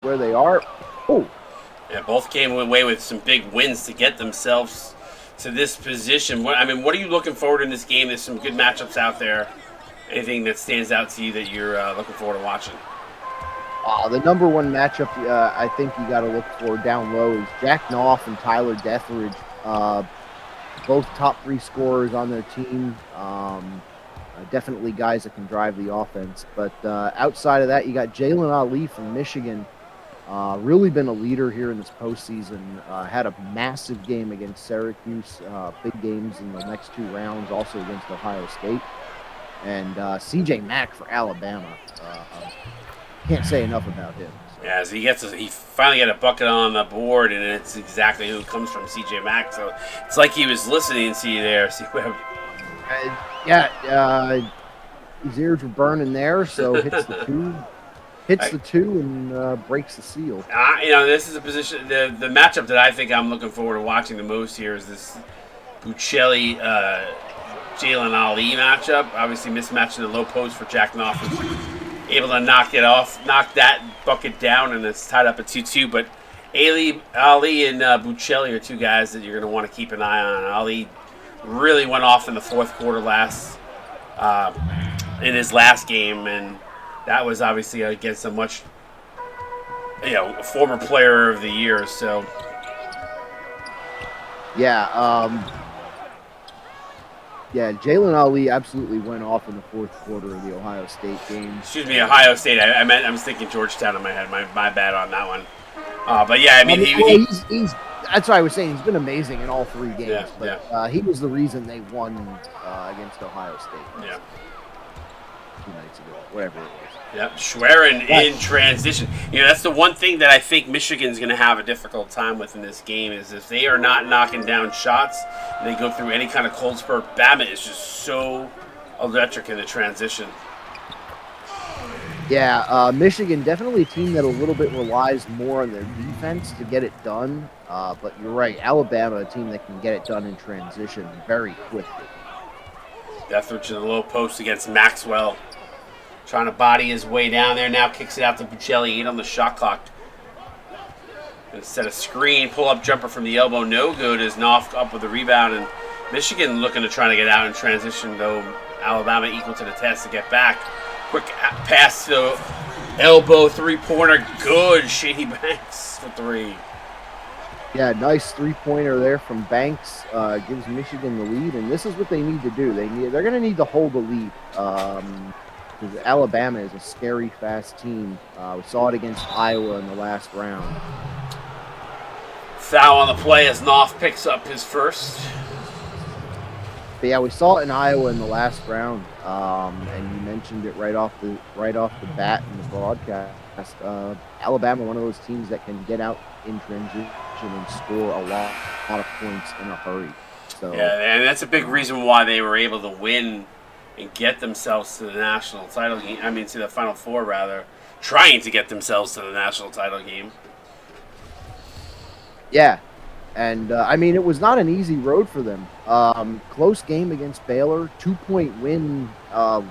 where they are. Oh, Yeah, both came away with some big wins to get themselves to this position. What are you looking forward in this game? There's some good matchups out there. Anything that stands out to you that you're looking forward to watching? the number one matchup I think you got to look for down low is Jack Knopf and Tyler Deathridge. Both top three scorers on their team. Definitely guys that can drive the offense. But outside of that, you got Jalen Ali from Michigan. Really been a leader here in this postseason. Had a massive game against Syracuse. Big games in the next two rounds, also against Ohio State. And CJ Mack for Alabama. Can't say enough about him. So. Yeah, as he finally got a bucket on the board, and it's exactly who comes from CJ Mack. So it's like he was listening to you there. His ears were burning there, so hits the two and breaks the seal. This is a position. The matchup that I think I'm looking forward to watching the most here is this Buccelli Jalen Ali matchup. Obviously, mismatching the low post for Jack Knopf. Able to knock that bucket down, and it's tied up at 2-2. But Ali and Buccelli are two guys that you're going to want to keep an eye on. Ali really went off in the fourth quarter in his last game, and that was obviously against a much, former player of the year. So, Jalen Ali absolutely went off in the fourth quarter of the Ohio State game. Excuse me, Ohio State. I was thinking Georgetown in my head. My bad on that one. But yeah, he's that's what I was saying. He's been amazing in all three games. He was the reason they won against Ohio State. Yeah. 2 nights ago, whatever it was. Yep, Schwerin in transition. That's the one thing that I think Michigan's going to have a difficult time with in this game is if they are not knocking down shots and they go through any kind of cold spurt. Bama is just so electric in the transition. Yeah, Michigan definitely a team that a little bit relies more on their defense to get it done. But you're right, Alabama, a team that can get it done in transition very quickly. Deathridge in the low post against Maxwell. Trying to body his way down there. Now kicks it out to Buccelli. 8 on the shot clock. Gonna set a screen. Pull-up jumper from the elbow. No good as Knopf up with the rebound. And Michigan looking to try to get out in transition, though Alabama equal to the test to get back. Quick pass to elbow three-pointer. Good. Shady Banks for 3. Yeah, nice three-pointer there from Banks. Gives Michigan the lead. And this is what they need to do. They're going to need to hold the lead. Because Alabama is a scary, fast team. We saw it against Iowa in the last round. Foul on the play as Knopf picks up his first. But yeah, we saw it in Iowa in the last round, and you mentioned it right off the bat in the broadcast. Alabama, one of those teams that can get out in transition and score a lot of points in a hurry. So yeah, and that's a big reason why they were able to win and get themselves to the national title game. To the Final Four, rather. Trying to get themselves to the national title game. Yeah. And, it was not an easy road for them. Close game against Baylor. 2-point win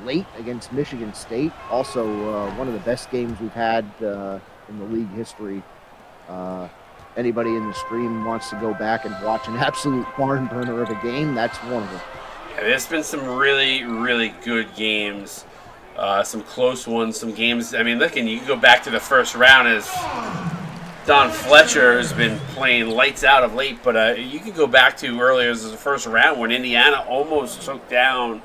late against Michigan State. Also, one of the best games we've had in the league history. Anybody in the stream wants to go back and watch an absolute barn burner of a game, that's one of them. There's been some really, really good games, some close ones, some games. You can go back to the first round as Don Fletcher has been playing lights out of late, but you can go back to earlier as the first round when Indiana almost took down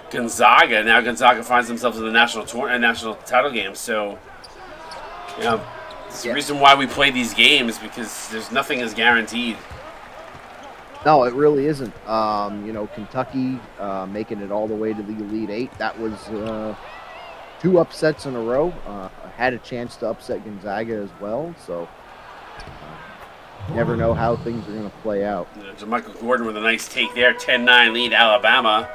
Gonzaga. Now Gonzaga finds themselves in the national title game. So, it's the reason why we play these games because there's nothing is guaranteed. No, it really isn't. Kentucky making it all the way to the Elite Eight. That was 2 upsets in a row. Had a chance to upset Gonzaga as well. So you never know how things are going to play out. Michael Gordon with a nice take there. 10-9 lead Alabama.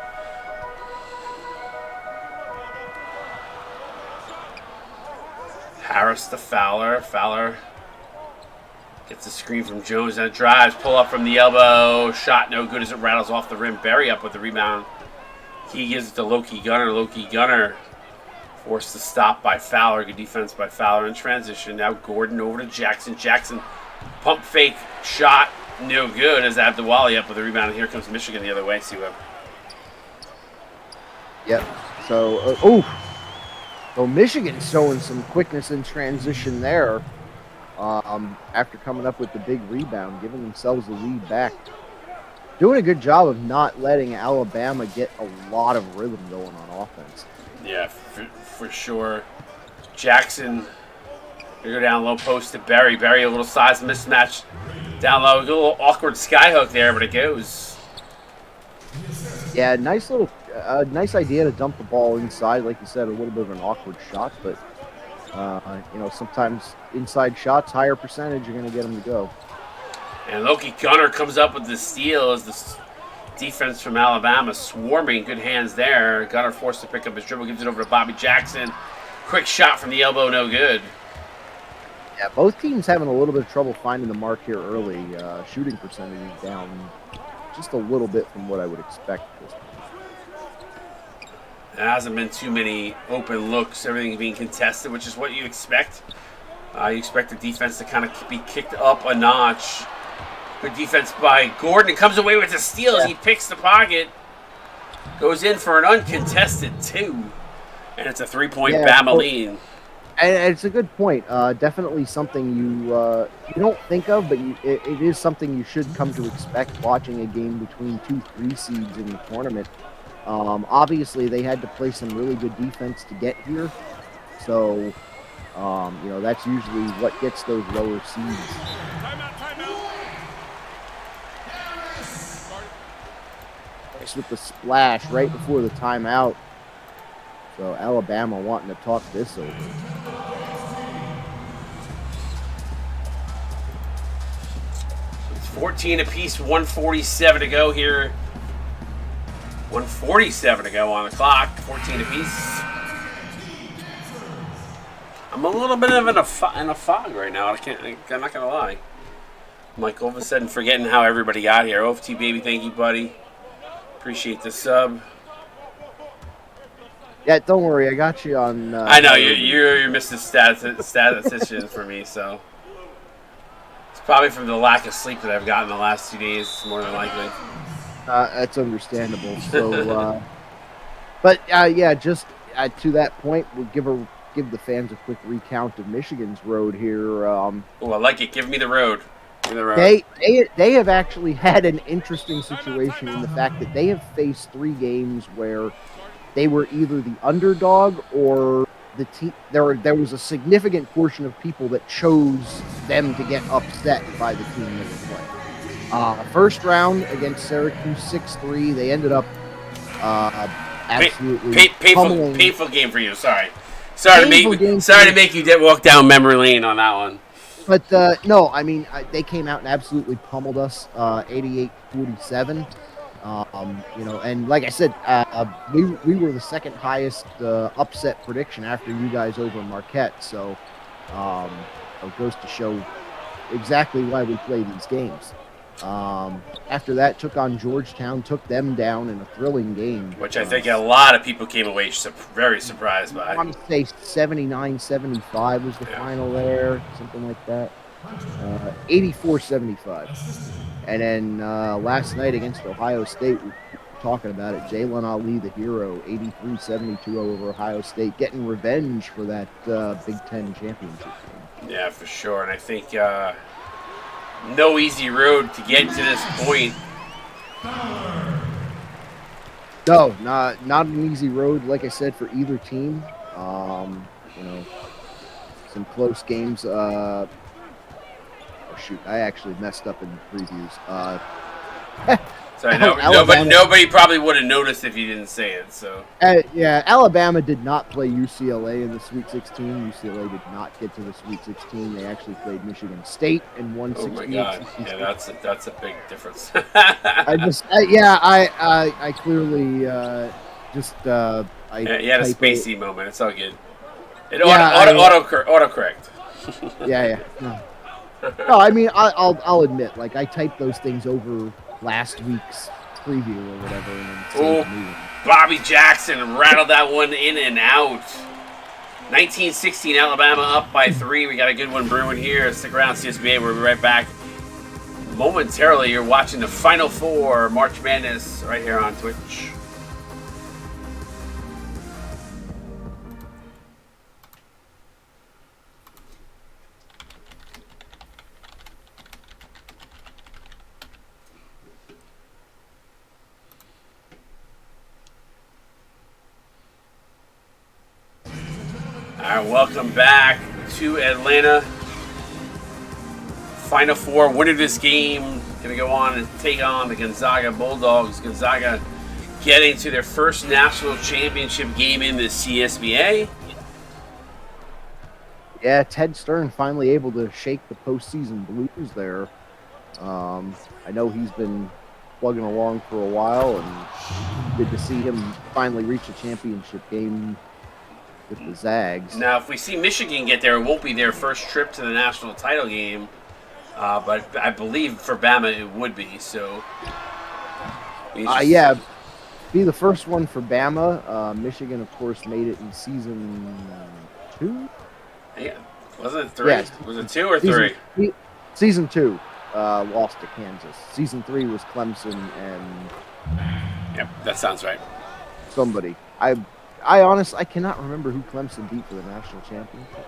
Harris to Fowler. Fowler gets the screen from Jones and drives. Pull up from the elbow. Shot no good as it rattles off the rim. Berry up with the rebound. He gives it to Loki Gunner. Loki Gunner Forced to stop by Fowler. Good defense by Fowler in transition. Now Gordon over to Jackson. Jackson pump fake shot. No good as Abdewali up with a rebound. And here comes Michigan the other way. See what? Yep. So, so Michigan's showing some quickness in transition there. After coming up with the big rebound, giving themselves the lead back. Doing a good job of not letting Alabama get a lot of rhythm going on offense. Yeah, for sure. Jackson, they go down low post to Berry. Berry, a little size mismatch down low. A little awkward skyhook there, but it goes. Yeah, nice idea to dump the ball inside. Like you said, a little bit of an awkward shot, but sometimes inside shots, higher percentage, you're going to get them to go. And Loki Gunner comes up with the steal as the defense from Alabama swarming. Good hands there. Gunner forced to pick up his dribble, gives it over to Bobby Jackson. Quick shot from the elbow, no good. Yeah, both teams having a little bit of trouble finding the mark here early. Shooting percentage is down just a little bit from what I would expect at this point. There hasn't been too many open looks, everything being contested, which is what you expect. You expect the defense to kind of be kicked up a notch. Good defense by Gordon. It comes away with the steal as he picks the pocket. Goes in for an uncontested 2. And it's a 3-point Bama lead. And it's a good point. Definitely something you don't think of, but it is something you should come to expect watching a game between 2 3 seeds in the tournament. Obviously, they had to play some really good defense to get here. So, that's usually what gets those lower seeds. With the splash right before the timeout. So Alabama wanting to talk this over. It's 14 apiece, 147 to go here. 147 to go on the clock, 14 apiece. I'm a little bit of in a fog right now. I'm not gonna lie. I'm like all of a sudden forgetting how everybody got here. OFT baby, thank you, buddy. Appreciate the sub. Yeah, don't worry, I got you on. I know you're Mr. Statistician for me, so it's probably from the lack of sleep that I've gotten the last 2 days, more than likely. That's understandable. So, but just to that point, we'll give the fans a quick recount of Michigan's road here. Oh, I like it. Give me the road. They have actually had an interesting situation in the fact that they have faced 3 games where they were either the underdog or the team. There was a significant portion of people that chose them to get upset by the team they were playing. First round against Syracuse 6-3, they ended up absolutely painful game for you. Sorry to make you walk down memory lane on that one. But no, I mean they came out and absolutely pummeled us, 88-47. And like I said, we were the second highest upset prediction after you guys over Marquette. So it goes to show exactly why we play these games. After that, took on Georgetown, took them down in a thrilling game. Which I think a lot of people came away very surprised by. I want to say 79-75 was the final there, something like that. 84-75. And then last night against Ohio State, we were talking about it, Jalen Ali, the hero, 83-72 over Ohio State, getting revenge for that Big Ten championship game. Yeah, for sure. And I think no easy road to get to this point. No, not an easy road, like I said, for either team. Some close games. Oh, shoot, I actually messed up in the previews. Sorry, nobody probably would have noticed if you didn't say it. So Alabama did not play UCLA in the Sweet 16. UCLA did not get to the Sweet 16. They actually played Michigan State and won 68. Oh my God! Yeah, that's a big difference. I clearly just you had a spacey moment. It's all good. Autocorrect. Yeah. No, I mean I'll admit, like I typed those things over last week's preview or whatever. And Bobby Jackson rattled that one in and out. 1916, Alabama up by 3. We got a good one brewing here. Stick around, CSBA. We'll be right back momentarily. You're watching the Final Four March Madness right here on Twitch. All right, welcome back to Atlanta. Final Four, winner of this game, going to go on and take on the Gonzaga Bulldogs. Gonzaga getting to their first national championship game in the CSBA. Yeah, Ted Stern finally able to shake the postseason blues there. I know he's been plugging along for a while, and good to see him finally reach a championship game with the Zags. Now, if we see Michigan get there, it won't be their first trip to the national title game. But I believe for Bama it would be. So, yeah, be the first one for Bama. Michigan, of course, made it in season 2. Yeah, wasn't it 3? Yeah, was it 2 or 3? Season 2 lost to Kansas. Season 3 was Clemson and. Yep, that sounds right. Somebody. I honestly I cannot remember who Clemson beat for the national championship.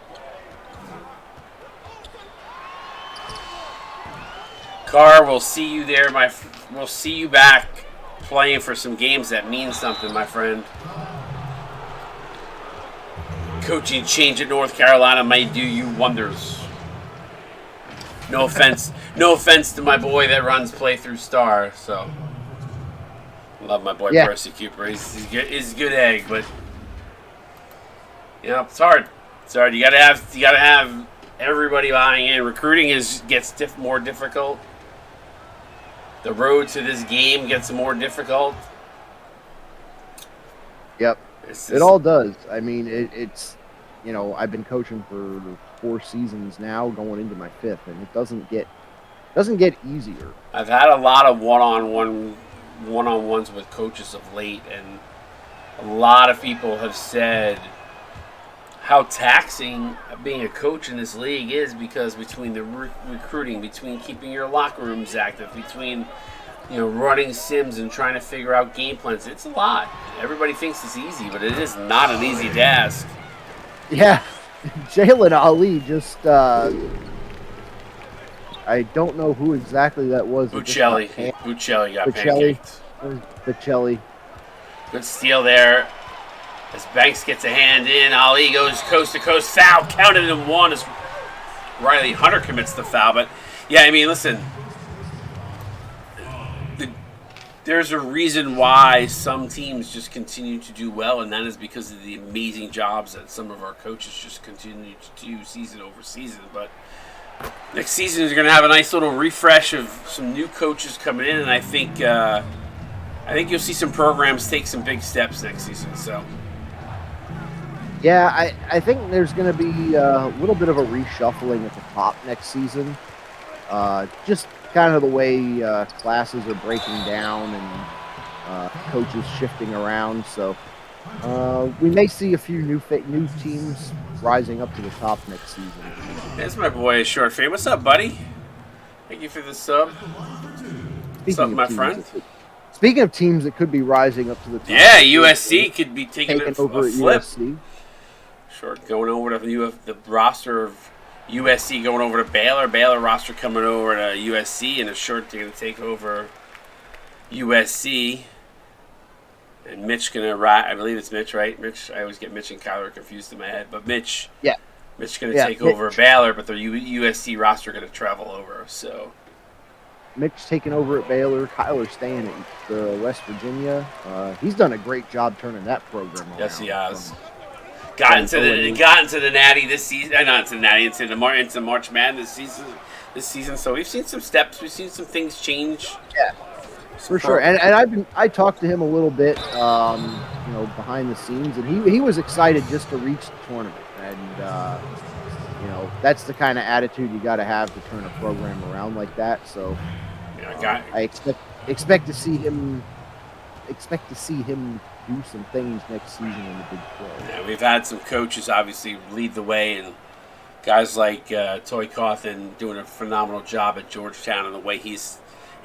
Carr, we'll see you there, we'll see you back playing for some games that mean something, my friend. Coaching change at North Carolina might do you wonders. No offense to my boy that runs Playthrough Star. So, love my boy Percy Cooper. He's a good egg, but you know it's hard. It's hard. You gotta have everybody buying in. Recruiting gets more difficult. The road to this game gets more difficult. Yep, it all does. I mean, it's I've been coaching for 4 seasons now, going into my 5th, and it doesn't get easier. I've had a lot of one-on-ones with coaches of late, and a lot of people have said how taxing being a coach in this league is, because between the recruiting, between keeping your locker rooms active, between running sims and trying to figure out game plans, it's a lot. Everybody thinks it's easy, but it is not an easy task. Yeah, Jalen Ali just I don't know who exactly that was. Buccelli got pancaked. Buccelli. Good steal there. As Banks gets a hand in, Ali goes coast to coast, foul, counted in 1 as Riley Hunter commits the foul. But yeah, I mean, listen, there's a reason why some teams just continue to do well, and that is because of the amazing jobs that some of our coaches just continue to do season over season. But next season is going to have a nice little refresh of some new coaches coming in, and I think you'll see some programs take some big steps next season. So. Yeah, I think there's going to be a little bit of a reshuffling at the top next season. Just kind of the way classes are breaking down and coaches shifting around. So we may see a few new teams rising up to the top next season. That's my boy, Short Fade. What's up, buddy? Thank you for the sub. What's up, my friend? Speaking of teams that could be rising up to the top. Yeah, USC could be taking over a flip. USC. Short going over to the roster of USC going over to Baylor. Baylor roster coming over to USC, and a Short they're going to take over USC. And Mitch going to ride. I believe it's Mitch, right? Mitch. I always get Mitch and Kyler confused in my head, but Mitch. Yeah. Mitch going to take over Baylor, but the USC roster going to travel over. So. Mitch taking over at Baylor. Kyler staying at West Virginia. He's done a great job turning that program around. Yes, he has. Got into the Natty this season. Not into the Natty, into the March Madness this season. So we've seen some steps. We've seen some things change. Yeah, for sure. And I talked to him a little bit, behind the scenes, and he was excited just to reach the tournament. And that's the kind of attitude you got to have to turn a program around like that. So I expect to see him do some things next season in the Big 12. Yeah, we've had some coaches obviously lead the way, and guys like Toy Cawthon doing a phenomenal job at Georgetown, and the way him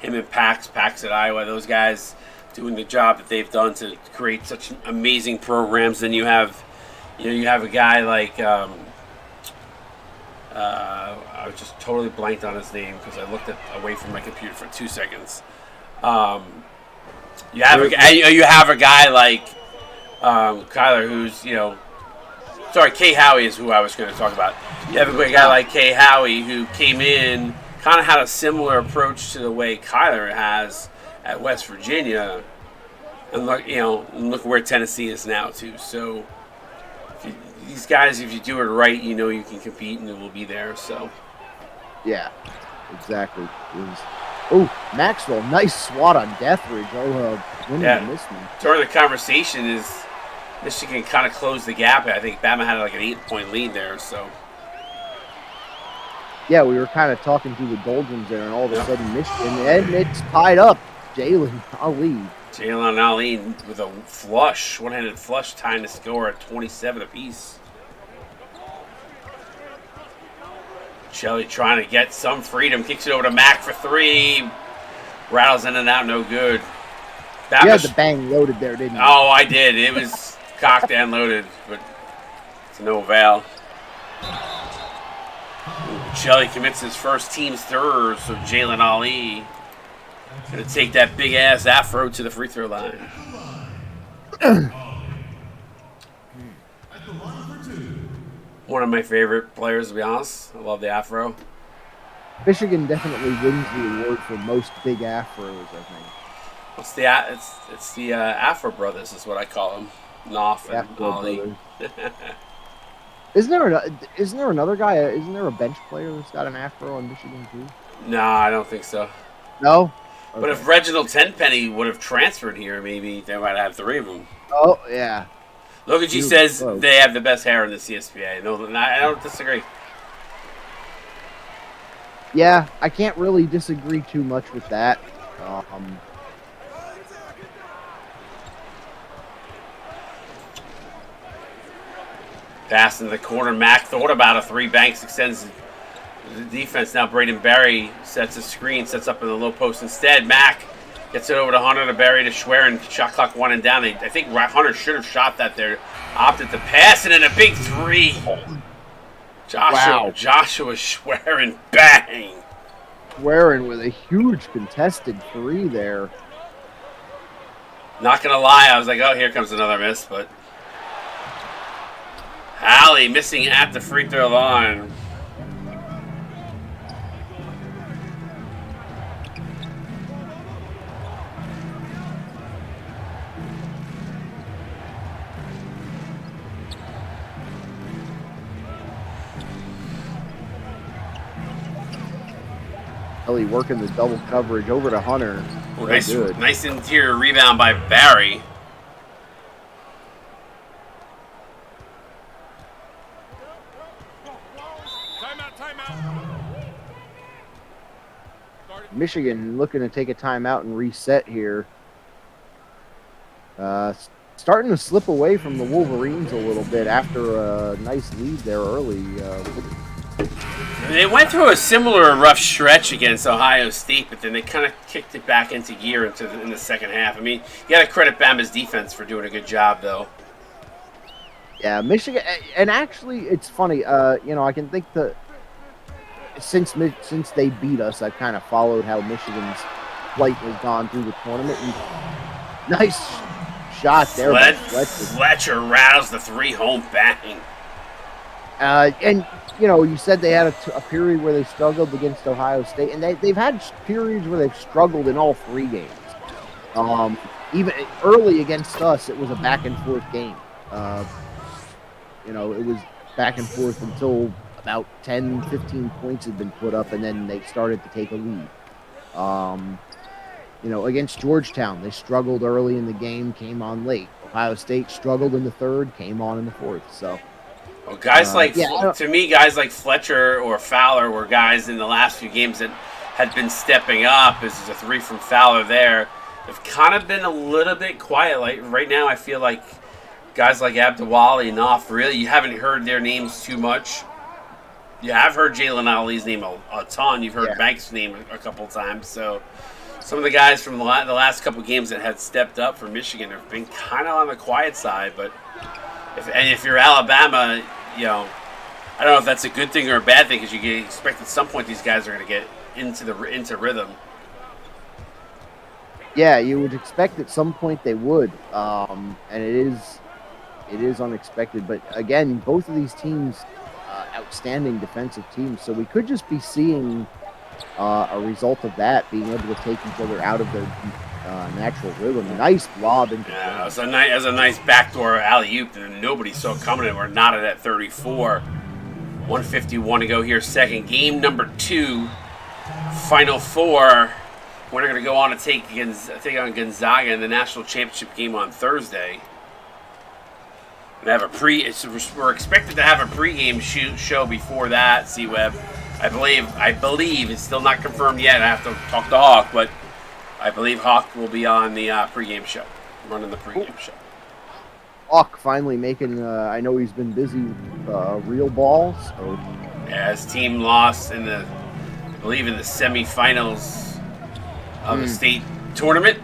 and Pax at Iowa, those guys doing the job that they've done to create such amazing programs. Then you have a guy like I was just totally blanked on his name because I looked away from my computer for 2 seconds. You have a guy like Kyler, who's Kay Howie is who I was going to talk about. You have a guy like Kay Howie who came in, kind of had a similar approach to the way Kyler has at West Virginia, and look where Tennessee is now too. So these guys, if you do it right, you can compete and it will be there. So yeah, exactly. Maxwell, nice swat on Deathridge. Missed me. During the conversation is Michigan kind of closed the gap. I think Bama had like an 8-point lead there. So yeah, we were kind of talking through the doldrums there, and all of a sudden Michigan, and it's tied up. Jalen Ali with a one-handed flush, tying the score at 27 apiece. Shelley trying to get some freedom, kicks it over to Mack for 3. Rattles in and out, no good. You had the bang loaded there, didn't you? Oh, I did. It was cocked and loaded, but it's no avail. Shelley commits his first team's third, so Jalen Ali going to take that big-ass afro to the free throw line. One of my favorite players, to be honest. I love the afro. Michigan definitely wins the award for most big afros, I think. It's the Afro Brothers is what I call them. Knopf and Ali. Isn't there another guy? Isn't there a bench player that's got an afro on Michigan too? No, I don't think so. No? Okay. But if Reginald Tenpenny would have transferred here, maybe they might have 3 of them. Oh, yeah. Lokaji says they have the best hair in the CSPA. No, I don't disagree. Yeah, I can't really disagree too much with that. Pass in the corner. Mack thought about a 3. Banks extends the defense. Now Braden Berry sets a screen, sets up in the low post instead. Mack gets it over to Hunter, to Berry, to Schwerin. Shot clock 1 and down. I think Hunter should have shot that there. Opted to pass it, and a big 3. Joshua Schwerin, bang. Schwerin with a huge contested 3 there. Not going to lie, I was like, oh, here comes another miss, but Allie missing at the free throw line. Ellie working the double coverage over to Hunter. Oh, nice interior rebound by Barry. Timeout. Michigan looking to take a timeout and reset here. Starting to slip away from the Wolverines a little bit after a nice lead there early. They went through a similar rough stretch against Ohio State, but then they kind of kicked it back into gear in the second half. I mean, you got to credit Bama's defense for doing a good job, though. Yeah, Michigan, and actually, it's funny. I can think that since they beat us, I've kind of followed how Michigan's flight has gone through the tournament. And nice shot there by Fletcher rattles the 3 home, bang. And you said they had a period where they struggled against Ohio State, and they've had periods where they've struggled in all 3 games. Even early against us, it was a back and forth game. It was back and forth until about 10, 15 points had been put up, and then they started to take a lead. Against Georgetown, they struggled early in the game, came on late. Ohio State struggled in the 3rd, came on in the 4th. So, well, guys like Fletcher or Fowler were guys in the last few games that had been stepping up. This is a 3 from Fowler there. They've kind of been a little bit quiet. Like right now, I feel like guys like Abdewali and Knopf, really, you haven't heard their names too much. You have heard Jalen Ali's name a ton. You've heard Yeah. Banks' name a couple times. So some of the guys from the last couple games that had stepped up for Michigan have been kind of on the quiet side. But if you're Alabama, you know, I don't know if that's a good thing or a bad thing because you expect at some point these guys are going to get into rhythm. Yeah, you would expect at some point they would, and it is unexpected. But again, both of these teams, outstanding defensive teams, so we could just be seeing a result of that, being able to take each other out of their natural rhythm. Nice lob into Yeah, it was a nice backdoor alley oop that nobody saw coming, and we're knotted at 34. 151 to go here. Second game number 2, Final Four. We're going to go on to take on Gonzaga in the national championship game on Thursday. And have we're expected to have a pregame show before that. C-Web, I believe it's still not confirmed yet. I have to talk to Hawk, but I believe Hawk will be on the pregame show, running the pregame show. Hawk finally making. I know he's been busy real ball. So yeah, his team lost in I believe in the semifinals of the state tournament.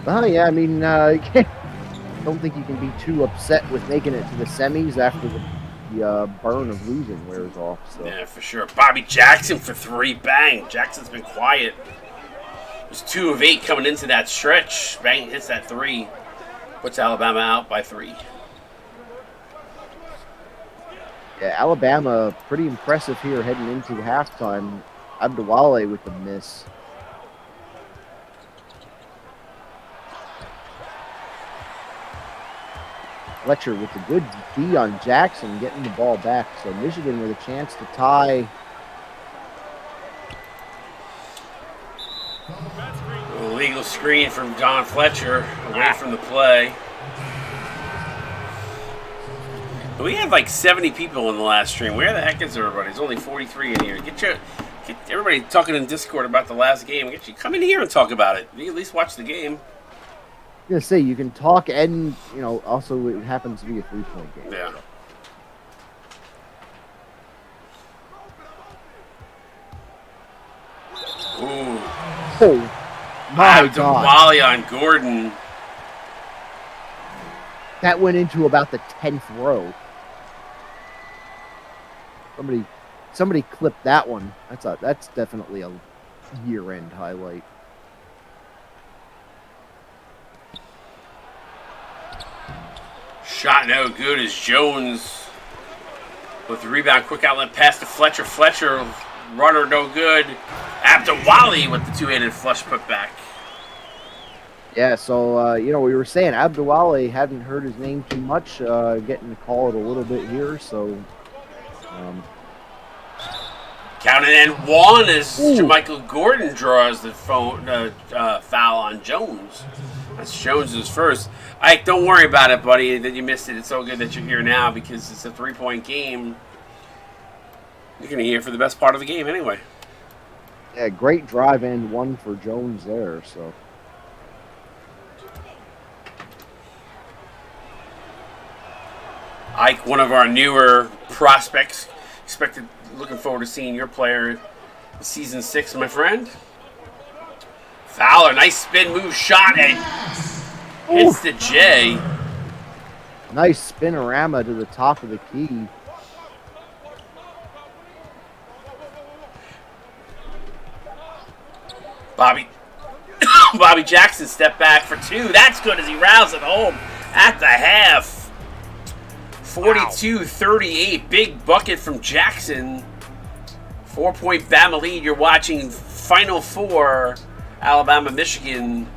Well, yeah, I mean, don't think you can be too upset with making it to the semis after the burn of losing wears off. So. Yeah, for sure. Bobby Jackson for 3. Bang. Jackson's been quiet. There's 2 of 8 coming into that stretch. Bang, hits that 3. Puts Alabama out by 3. Yeah, Alabama pretty impressive here heading into the halftime. Abdewale with the miss. Fletcher with the good D on Jackson, getting the ball back. So Michigan with a chance to tie. Illegal screen from John Fletcher away from the play. But we had like 70 people in the last stream. Where the heck is everybody? There's only 43 in here. Get everybody talking in Discord about the last game. Come in here and talk about it. You at least watch the game. I'm gonna say you can talk, and also it happens to be a 3-point game. Yeah. Ooh. Oh my God! Wally on Gordon. That went into about the 10th row. Somebody clipped that one. That's definitely a year-end highlight. Shot no good as Jones with the rebound. Quick outlet pass to Fletcher. Fletcher, runner no good. Abdewali with the 2-handed flush put back. Yeah, so, we were saying Abdewale hadn't heard his name too much, getting to call it a little bit here, so... Counted and 1 as Jermichael Gordon draws the foul on Jones. That's Jones's first. Ike, don't worry about it, buddy, that you missed it. It's so good that you're here now because it's a 3-point game. You're going to be here for the best part of the game anyway. Yeah, great drive and 1 for Jones there, so... Ike, one of our newer prospects. Looking forward to seeing your player in season 6, my friend. Fowler, nice spin move shot and hits the J. Nice spinorama to the top of the key. Bobby Jackson step back for 2. That's good as he rounds it home at the half. 42-38, big bucket from Jackson. 4-point Bama lead. You're watching Final Four, Alabama, Michigan.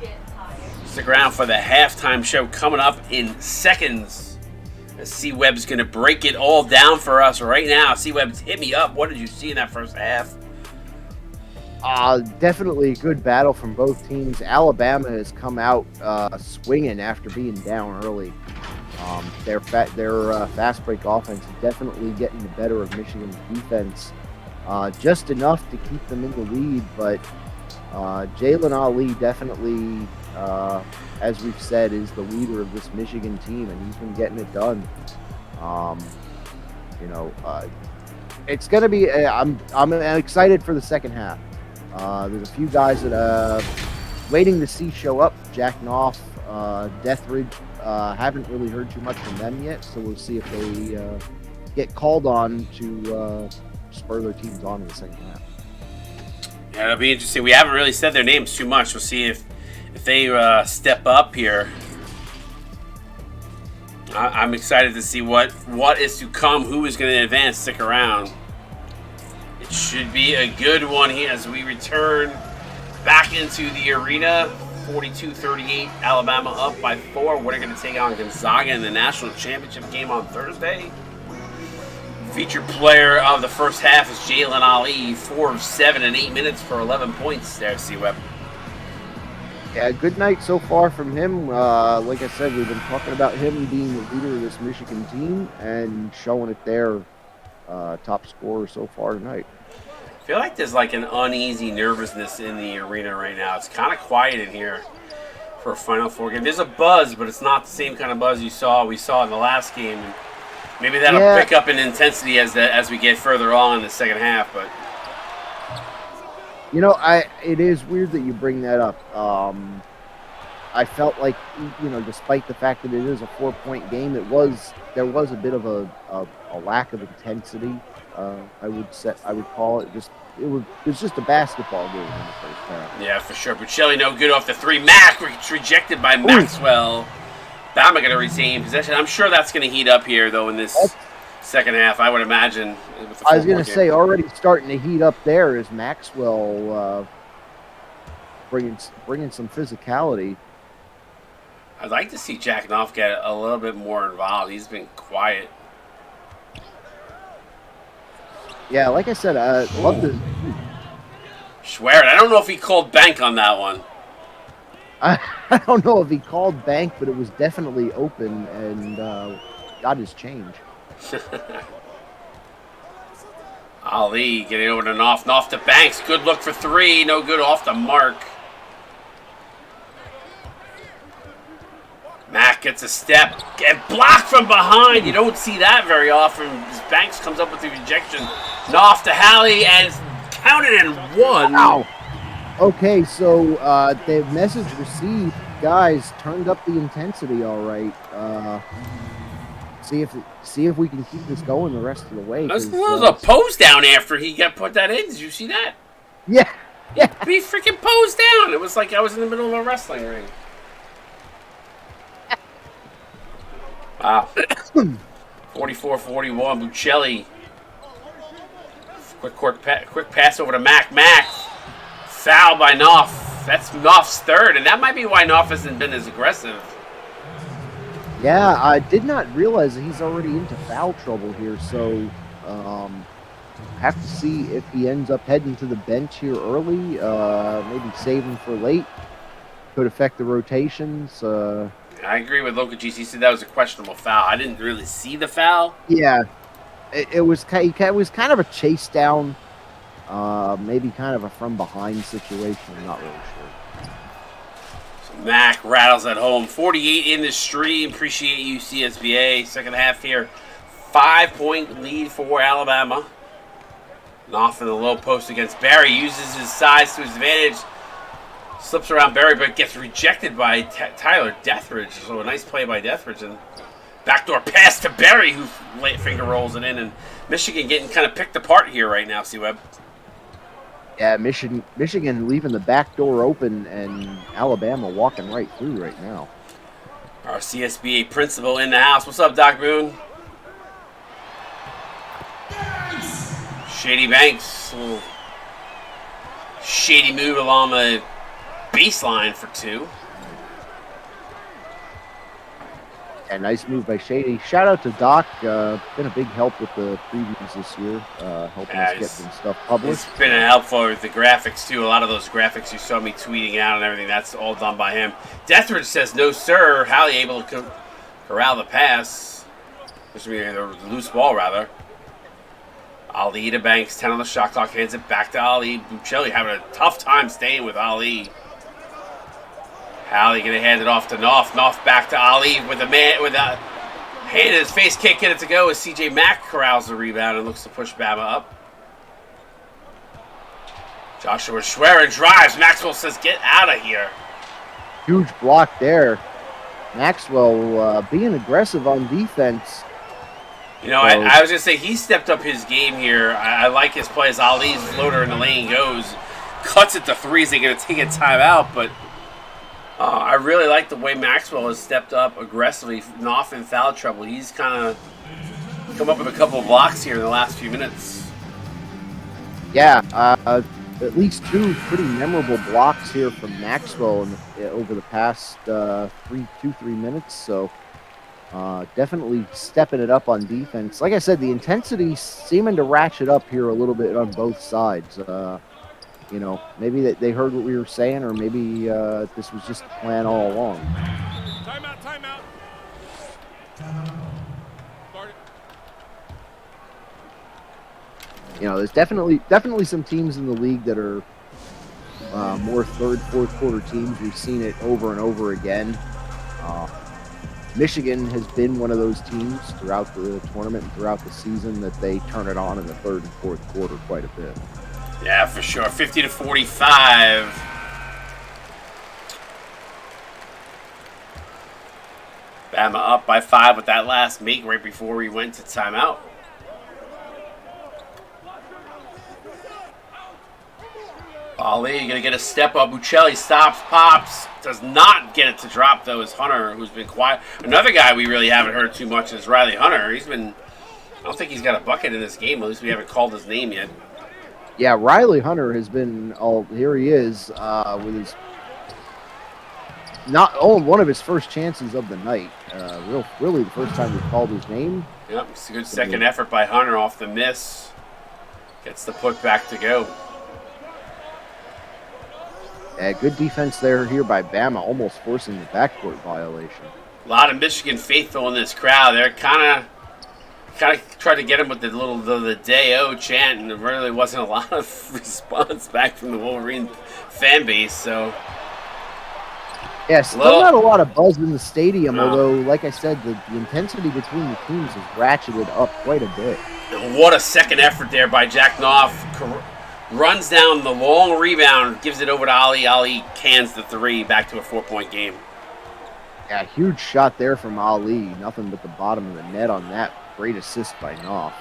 Stick around for the halftime show coming up in seconds. C-Web's going to break it all down for us right now. C-Web's hit me up. What did you see in that first half? Definitely a good battle from both teams. Alabama has come out swinging after being down early. Their fast break offense is definitely getting the better of Michigan's defense, just enough to keep them in the lead. But Jalen Ali definitely, as we've said, is the leader of this Michigan team, and he's been getting it done. Um, you know, it's going to be. I'm excited for the second half. There's a few guys that waiting to see show up. Jack Knopf, Deathridge. Haven't really heard too much from them yet, so we'll see if they get called on to spur their teams on in the second half. Yeah, it'll be interesting. We haven't really said their names too much. We'll see if they step up here. I'm excited to see what is to come. Who is going to advance? Stick around. It should be a good one here as we return back into the arena. 42-38, Alabama up by 4. We're going to take on Gonzaga in the national championship game on Thursday. Featured player of the first half is Jalen Ali, 4 of 7 in 8 minutes for 11 points there, Csba. Yeah, good night so far from him. Like I said, we've been talking about him being the leader of this Michigan team and showing it there. Top scorer so far tonight. I feel like there's like an uneasy nervousness in the arena right now. It's kind of quiet in here for a Final Four game. There's a buzz, but it's not the same kind of buzz we saw in the last game. And maybe that'll pick up in intensity as we get further on in the second half. But you know, it is weird that you bring that up. I felt like, you know, despite the fact that it is a 4-point game, there was a bit of a lack of intensity. I would call it. It was just a basketball game in the first half. Yeah, for sure. But Shelley, no good off the 3. Mack rejected by Maxwell. Bama going to retain possession. I'm sure that's going to heat up here, though, in this second half, I would imagine. I was going to say, already starting to heat up there is Maxwell bringing some physicality. I'd like to see Jack Knopf get a little bit more involved. He's been quiet. Yeah, like I said, I love to. Swear it. I don't know if he called bank on that one. I don't know if he called bank, but it was definitely open and got his change. Ali getting over to Knopf. Knopf to Banks. Good look for 3. No good off the mark. Mack gets a step. Get blocked from behind. You don't see that very often. Banks comes up with the rejection. Knopf to Halley and counted in 1. Wow. Okay, so the message received. Guys, turned up the intensity all right. See if we can keep this going the rest of the way. There was a pose down after he got put that in. Did you see that? Yeah. He freaking posed down. It was like I was in the middle of a wrestling ring. Wow. 44-41. Buccelli. Quick pass over to Mack. Mack. Foul by Knopf. That's Knopf's 3rd, and that might be why Knopf hasn't been as aggressive. Yeah, I did not realize that he's already into foul trouble here, so have to see if he ends up heading to the bench here early, maybe saving for late. Could affect the rotations. I agree with Local GC. He said that was a questionable foul. I didn't really see the foul. Yeah, it was kind of a chase down, maybe kind of a from behind situation. I'm not really sure. So Mack rattles at home. 48 in the stream. Appreciate you, CSBA. Second half here. 5-point lead for Alabama. Knopf in the low post against Barry. Uses his size to his advantage. Slips around Barry, but gets rejected by Tyler Deathridge. So a nice play by Deathridge. And backdoor pass to Barry, who finger rolls it in. And Michigan getting kind of picked apart here right now, C-Web. Yeah, Michigan leaving the back door open and Alabama walking right through right now. Our CSBA principal in the house. What's up, Doc Boone? Shady Banks. A little shady move along the baseline for 2. Yeah, nice move by Shady. Shout out to Doc. Been a big help with the previews this year, helping us get some stuff published. It's been helpful with the graphics, too. A lot of those graphics you saw me tweeting out and everything, that's all done by him. Deathridge says, no, sir. Halley able to corral the pass. The loose ball, rather. Ali to Banks, 10 on the shot clock, hands it back to Ali. Buccelli having a tough time staying with Ali. Ali gonna hand it off to Knopf. Knopf back to Ali with a hand in his face, can't get it to go as CJ Mack corrals the rebound and looks to push Bama up. Joshua Schwerin drives. Maxwell says, get out of here. Huge block there. Maxwell being aggressive on defense. You know, I was going to say, he stepped up his game here. I like his play as Ali's floater in the lane goes. Cuts it to threes. They're going to take a timeout, but I really like the way Maxwell has stepped up aggressively, not in foul trouble. He's kind of come up with a couple of blocks here in the last few minutes. Yeah, at least two pretty memorable blocks here from Maxwell over the past 3 minutes. So definitely stepping it up on defense. Like I said, the intensity seeming to ratchet up here a little bit on both sides. You know, maybe they heard what we were saying, or maybe this was just the plan all along. Timeout. You know, there's definitely some teams in the league that are more third, fourth quarter teams. We've seen it over and over again. Michigan has been one of those teams throughout the tournament and throughout the season that they turn it on in the third and fourth quarter quite a bit. Yeah, for sure. 50-45. Bama up by 5 with that last make right before we went to timeout. Ali going to get a step up. Buccelli stops, pops. Does not get it to drop, though, is Hunter, who's been quiet. Another guy we really haven't heard too much is Riley Hunter. He's been, I don't think he's got a bucket in this game. At least we haven't called his name yet. Yeah, Riley Hunter has been, here he is with his, one of his first chances of the night. Really the first time we called his name. Yep, it's a good second effort by Hunter off the miss. Gets the putback to go. Yeah, good defense here by Bama, almost forcing the backcourt violation. A lot of Michigan faithful in this crowd. They're kind of tried to get him with the Day-O chant, and there really wasn't a lot of response back from the Wolverine fan base. So, yeah, still not a lot of buzz in the stadium. Although, like I said, the intensity between the teams has ratcheted up quite a bit. And what a second effort there by Jack Knopf. Runs down the long rebound, gives it over to Ali. Ali cans the three, back to a 4-point game. Yeah, huge shot there from Ali. Nothing but the bottom of the net on that. Great assist by Knopf.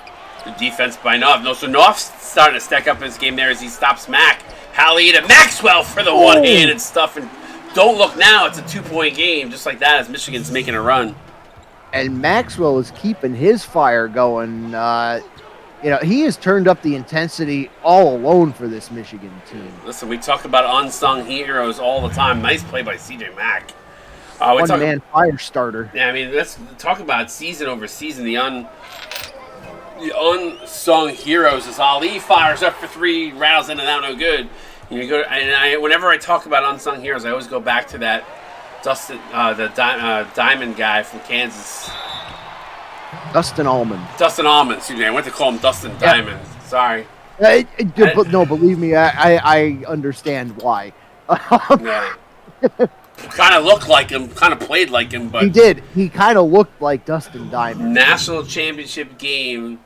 Good defense by Knopf. No, so Knopf's starting to stack up his game there as he stops Mack. Ali to Maxwell for the one-handed stuff. And don't look now, it's a 2-point game, just like that, as Michigan's making a run. And Maxwell is keeping his fire going. You know, he has turned up the intensity all alone for this Michigan team. Listen, we talk about unsung heroes all the time. Nice play by CJ Mack. One-man fire starter. Yeah, I mean, let's talk about season over season. The unsung heroes as Ali fires up for 3, rattles in and out, no good. Whenever I talk about unsung heroes, I always go back to that Diamond guy from Kansas. Dustin Allman. Excuse me. I went to call him Dustin Diamond. Sorry. No, believe me, I understand why. Yeah. Kind of looked like him, kind of played like him, but he did. He kind of looked like Dustin Diamond. National championship game,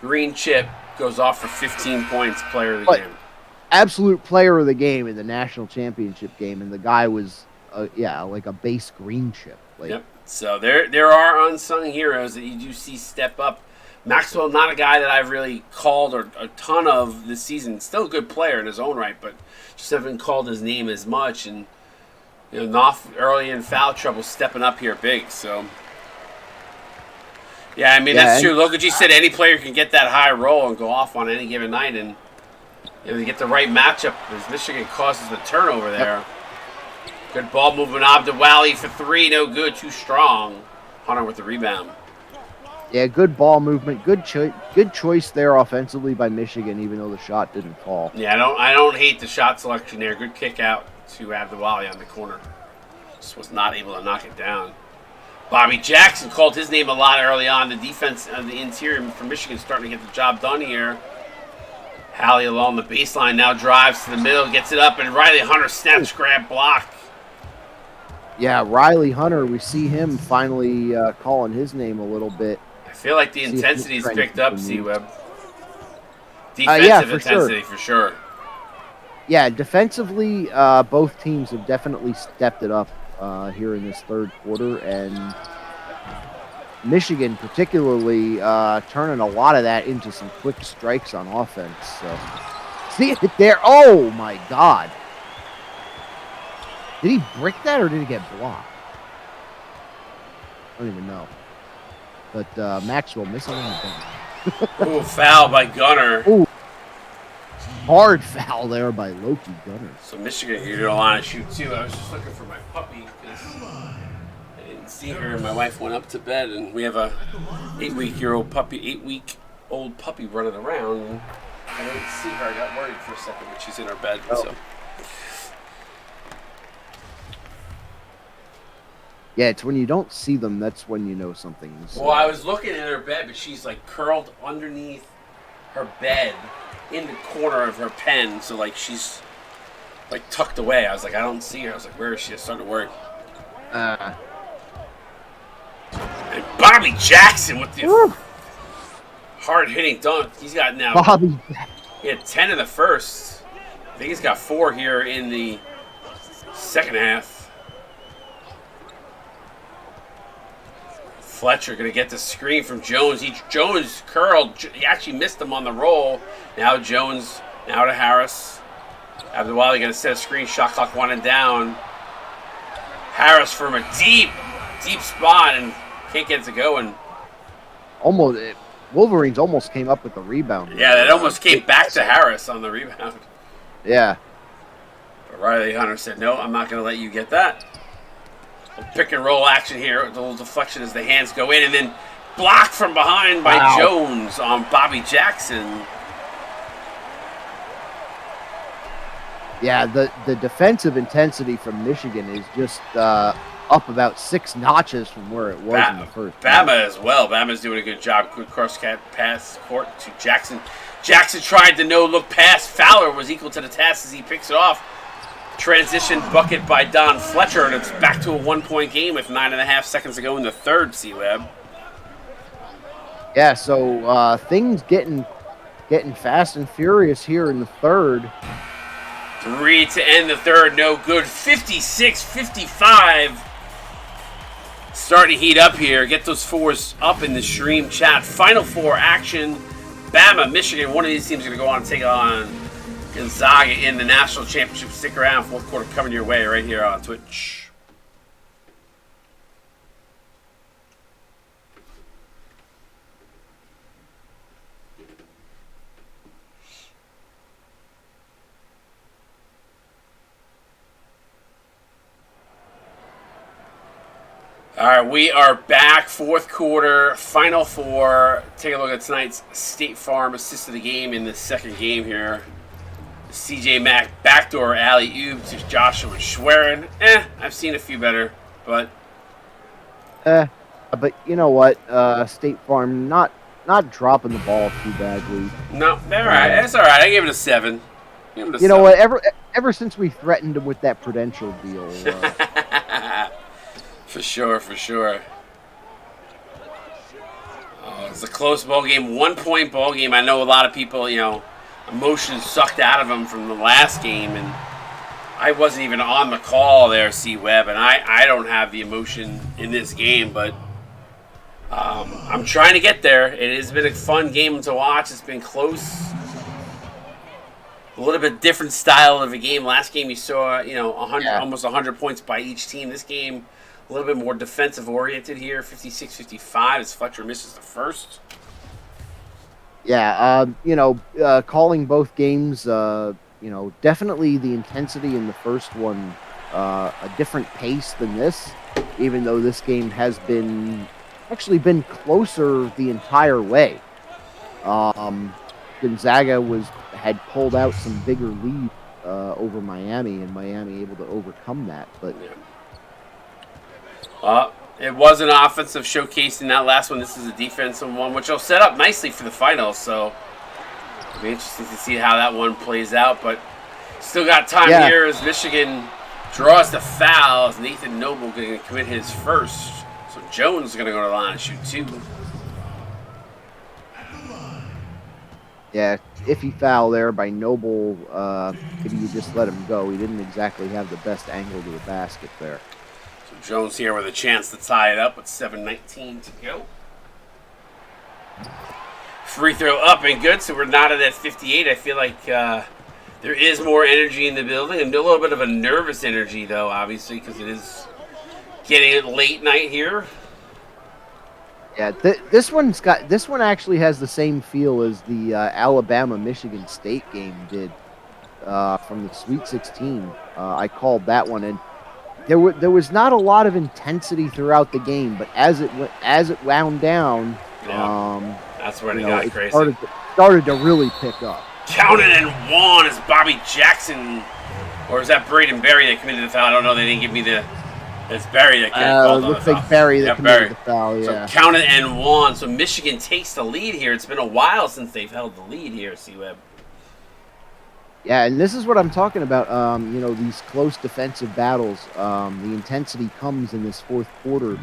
green chip goes off for 15 points. Player of the game. Absolute player of the game in the national championship game, and the guy was, like a base green chip. Yep. So there are unsung heroes that you do see step up. Maxwell, not a guy that I've really called or a ton of this season. Still a good player in his own right, but just haven't called his name as much. And Knopf early in foul trouble, stepping up here big. So yeah, I mean that's true. Look what you said. Any player can get that high roll and go off on any given night, and they get the right matchup as Michigan causes the turnover there. Yep. Good ball movement. Abdewali for 3. No good. Too strong. Hunter with the rebound. Yeah, good ball movement. Good choice there offensively by Michigan, even though the shot didn't fall. Yeah, I don't hate the shot selection there. Good kick out to Abdewali on the corner. Just was not able to knock it down. Bobby Jackson called his name a lot early on. The defense on the interior for Michigan starting to get the job done here. Hallie along the baseline now drives to the middle, gets it up, and Riley Hunter snatch, grab, block. Yeah, Riley Hunter, we see him finally calling his name a little bit. I feel like the intensity's picked up, C-Web. Yeah, Defensive intensity for sure. Yeah, defensively, both teams have definitely stepped it up here in this third quarter, and Michigan particularly turning a lot of that into some quick strikes on offense. So, see it there. Oh, my God. Did he brick that or did he get blocked? I don't even know. But Maxwell missing on the Ooh, foul by Gunner. Ooh. Hard foul there by Loki Gunner. So Michigan, you're going to want to shoot too. I was just looking for my puppy because I didn't see her. My wife went up to bed, and we have a 8-week-old puppy running around. And I didn't see her. I got worried for a second, but she's in her bed. Oh. So. Yeah, it's when you don't see them, that's when you know something's... Well, I was looking in her bed, but she's like curled underneath her bed in the corner of her pen, so like she's like tucked away. I was like, I don't see her. I was like, where is she? I started to worry. And Bobby Jackson with the hard-hitting dunk. He's got now... Bobby. He had 10 in the first. I think he's got 4 here in the second half. Fletcher going to get the screen from Jones. Jones curled. He actually missed him on the roll. Now Jones, now to Harris. After a while, they're going to set a screen. Shot clock one and down. Harris from a deep spot and can't get it to go. And Wolverines almost came up with the rebound. Yeah, that almost came back to Harris on the rebound. Yeah. But Riley Hunter said, no, I'm not going to let you get that. Pick and roll action here. A little deflection as the hands go in, and then blocked from behind by Jones on Bobby Jackson. Yeah, the defensive intensity from Michigan is just up about 6 notches from where it was in the first. Bama as well. Bama's doing a good job. Good pass court to Jackson. Jackson tried the no-look pass. Fowler was equal to the task as he picks it off. Transition bucket by Don Fletcher, and it's back to a 1-point game with 9.5 seconds to go in the third, C-Web. Yeah, so things getting fast and furious here in the third. 3 to end the third, no good. 56-55. Starting to heat up here. Get those 4s up in the stream chat. Final 4 action. Bama, Michigan. One of these teams is going to go on and take on Gonzaga in the national championship. Stick around. Fourth quarter coming your way right here on Twitch. All right, we are back. Fourth quarter, final 4. Take a look at tonight's State Farm assist of the game in the second game here. CJ Mack backdoor alley-oop to Joshua Schwerin. I've seen a few better, but... But you know what? State Farm not dropping the ball too badly. No, they're all right. That's all right. I give it a 7. You know what? Ever since we threatened him with that Prudential deal... For sure. Oh, it's a close ball game, 1-point ball game. I know a lot of people, emotions sucked out of them from the last game, and I wasn't even on the call there, C-Web, and I don't have the emotion in this game, but I'm trying to get there. It has been a fun game to watch. It's been close. A little bit different style of a game. Last game you saw, almost 100 points by each team. This game, a little bit more defensive oriented here. 56-55 as Fletcher misses the first. Yeah, calling both games, definitely the intensity in the first one, a different pace than this, even though this game has actually been closer the entire way. Gonzaga had pulled out some bigger lead over Miami, and Miami able to overcome that. But It was an offensive showcase in that last one. This is a defensive one, which will set up nicely for the finals. So it'll be interesting to see how that one plays out. But still got time here as Michigan draws the foul. As Nathan Noble going to commit his first. So Jones is going to go to the line and shoot 2. Yeah, iffy foul there by Noble. Maybe you just let him go. He didn't exactly have the best angle to the basket there. So Jones here with a chance to tie it up with 7:19 to go. Free throw up and good, so we're not at that 58. I feel like there is more energy in the building, and a little bit of a nervous energy, though, obviously, because it is getting late night here. Yeah, this one actually has the same feel as the Alabama-Michigan State game did from the Sweet 16. I called that one, and there was not a lot of intensity throughout the game, but as it wound down, that's when it got crazy. Started to really pick up. Counted and won as Bobby Jackson, or is that Braden Berry that committed the foul? I don't know. They didn't give me the. It's Berry that called looks like Berry that committed the foul. Yeah. So counted and won. So Michigan takes the lead here. It's been a while since they've held the lead here. Csba. Yeah, and this is what I'm talking about. These close defensive battles. The intensity comes in this fourth quarter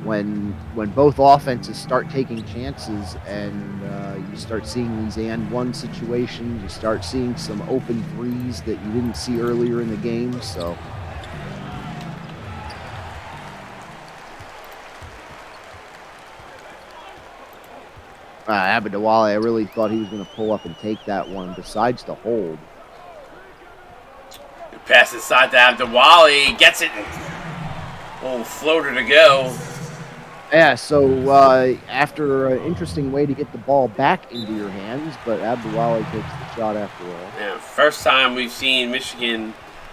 when both offenses start taking chances, and you start seeing these and one situations. You start seeing some open threes that you didn't see earlier in the game. So. Abdawale, I really thought he was going to pull up and take that one, besides the hold. Good pass inside to Abdawale. Gets it. Little floater to go. Yeah, so after an interesting way to get the ball back into your hands, but Abdawale takes the shot after all. Yeah, first time we've seen Michigan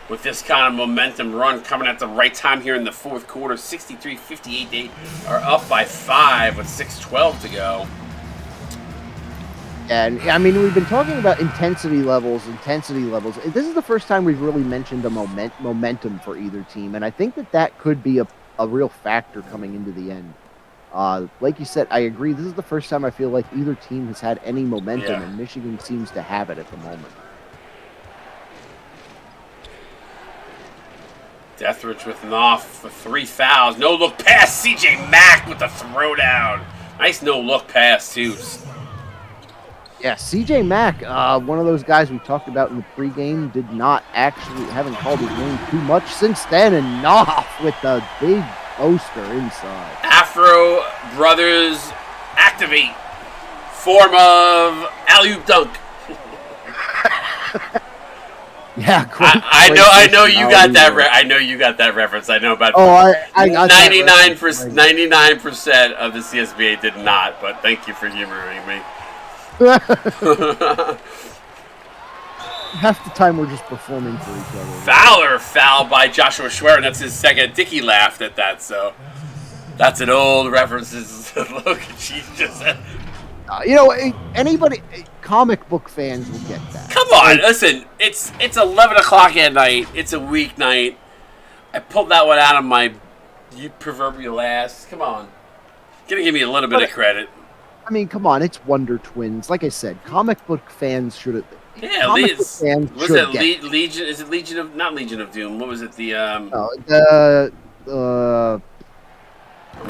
with this kind of momentum run coming at the right time here in the fourth quarter. 63-58. They are up by 5 with 6:12 to go. And I mean, we've been talking about intensity levels. This is the first time we've really mentioned a momentum for either team, and I think that could be a real factor coming into the end. Like you said, I agree. This is the first time I feel like either team has had any momentum, and Michigan seems to have it at the moment. Dethridge with Knopf for 3 fouls. No look pass. C.J. Mack with the throwdown. Nice no look pass too. Yeah, C.J. Mack, one of those guys we talked about in the pregame, haven't called his name too much since then, and Knopf with the big poster inside. Afro Brothers activate. Form of alley-oop dunk. Yeah, I know you got that. I know you got that reference. I know about. I got 99% of the CSBA did not, but thank you for humoring me. Half the time we're just performing for each other. Fowler fouled by Joshua Schwer, and that's his second. Dickey laughed at that, so that's an old reference. Look, she just said. Anybody, comic book fans will get that. Come on, listen. It's 11 o'clock at night. It's a weeknight. I pulled that one out of my proverbial ass. Come on, gonna give me a little bit of credit. I mean, come on, it's Wonder Twins. Like I said, comic book fans should have. Yeah, comic book fans was should it Legion? Is it Legion of not Legion of Doom? What was it? Am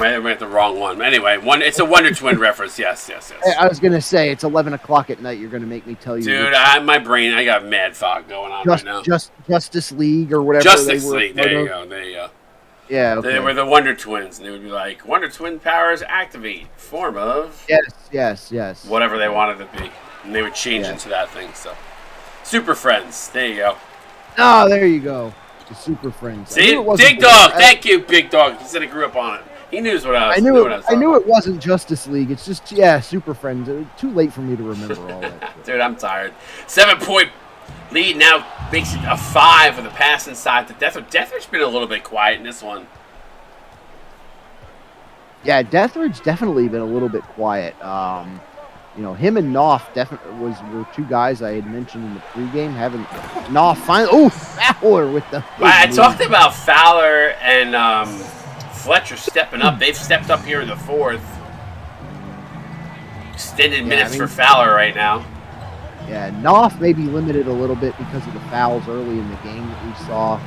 I at the wrong one? Anyway, it's a Wonder Twin reference. Yes. I was gonna say it's 11 o'clock at night. You're gonna make me tell you, dude. My brain, I got mad fog going on right now. Justice League or whatever. Justice League. There you go. Yeah, okay. They were the Wonder Twins, and they would be like, Wonder Twin powers activate, form of... Yes. Whatever they wanted to be. And they would change into that thing, so... Super Friends, there you go. Oh, there you go. The Super Friends. See? Big Dog, thank you, Big Dog. He said he grew up on it. He knew what I was I knew it wasn't Justice League. It's just, Super Friends. It was too late for me to remember all that. Dude, I'm tired. 7-point lead now makes it a 5 with a pass inside to Dethridge. Dethridge's been a little bit quiet in this one. Yeah, Dethridge definitely been a little bit quiet. Him and Knopf definitely were two guys I had mentioned in the pregame. Knopf finally, Fowler with the. I talked about Fowler and Fletcher stepping up. They've stepped up here in the fourth. Extended minutes for Fowler right now. Yeah, Knopf may be limited a little bit because of the fouls early in the game that we saw.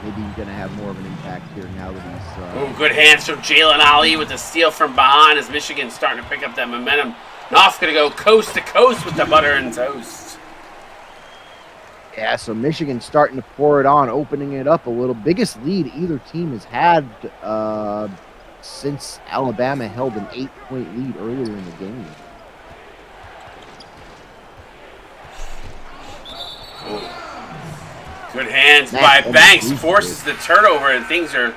Maybe he's going to have more of an impact here now that he's... Ooh, good hands from Jalen Ali with the steal from behind as Michigan's starting to pick up that momentum. Knopf going to go coast to coast with the butter and toast. Yeah, so Michigan's starting to pour it on, opening it up a little. Biggest lead either team has had since Alabama held an 8-point lead earlier in the game. Ooh. Good hands by Banks. Forces the turnover, and things are